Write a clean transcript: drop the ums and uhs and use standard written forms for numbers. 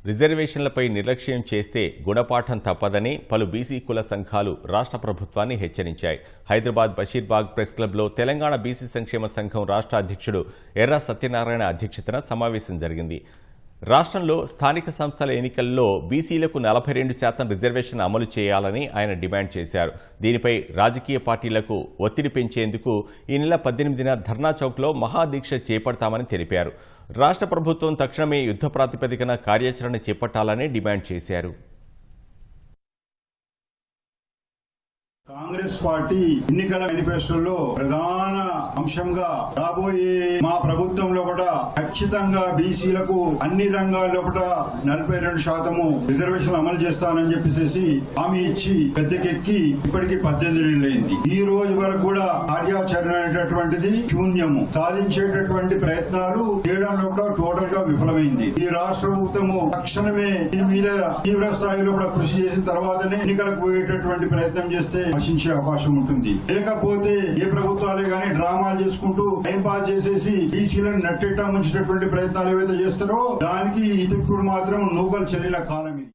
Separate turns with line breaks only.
రిజర్వేషన్లపై నిర్లక్ష్యం చేస్తే గుణపాఠం తప్పదని పలు బీసీ కుల సంఘాలు రాష్ట్ర ప్రభుత్వాన్ని హెచ్చరించాయి. హైదరాబాద్ బషీర్బాగ్ ప్రెస్ క్లబ్లో తెలంగాణ బీసీ సంక్షేమ సంఘం రాష్ట్ర అధ్యక్షుడు ఎర్ర సత్యనారాయణ అధ్యక్షతన సమావేశం జరిగింది. రాష్ట్రంలో స్థానిక సంస్థల ఎన్నికల్లో బీసీలకు 42% రిజర్వేషన్ అమలు చేయాలని ఆయన డిమాండ్ చేశారు. దీనిపై రాజకీయ పార్టీలకు ఒత్తిడి పెంచేందుకు ఈ నెల 18న ధర్నా చౌక్లో మహాదీక్ష చేపడతామని తెలిపారు. రాష్ట్ర ప్రభుత్వం తక్షణమే యుద్ధ ప్రాతిపదికన కార్యాచరణ చేపట్టాలని డిమాండ్ చేశారు.
కాంగ్రెస్ పార్టీ ఎన్నికల మేనిఫెస్టోలో ప్రధాన అంశంగా రాబోయే మా ప్రభుత్వంలో కూడా ఖచ్చితంగా బీసీలకు అన్ని రంగాల్లో కూడా 42% రిజర్వేషన్ అమలు చేస్తానని చెప్పేసి హామీ ఇచ్చి పెద్దకెక్కి ఇప్పటికీ 18 నెలలైంది. ఈ రోజు వరకు కూడా కార్యాచరణ అనేటటువంటిది శూన్యము. సాధించేటటువంటి ప్రయత్నాలు చేయడంలో కూడా టోటల్ గా విఫలమైంది. ఈ రాష్ట్ర ప్రభుత్వము తక్షణమే దీని మీద తీవ్ర స్థాయిలో కూడా కృషి చేసిన తర్వాతనే ఎన్నికలకు పోయేటటువంటి ప్రయత్నం చేస్తే నశించే అవకాశం ఉంటుంది. లేకపోతే ఏ ప్రభుత్వాలే గానీ డ్రామాలు చేసుకుంటూ టైం పాస్ చేసేసి బీసీలను నట్టేటా ముంచేటటువంటి ప్రయత్నాలు ఏవైతే చేస్తారో దానికి ఇప్పుడు మాత్రం నూకలు చెల్లిన కాలం ఇది.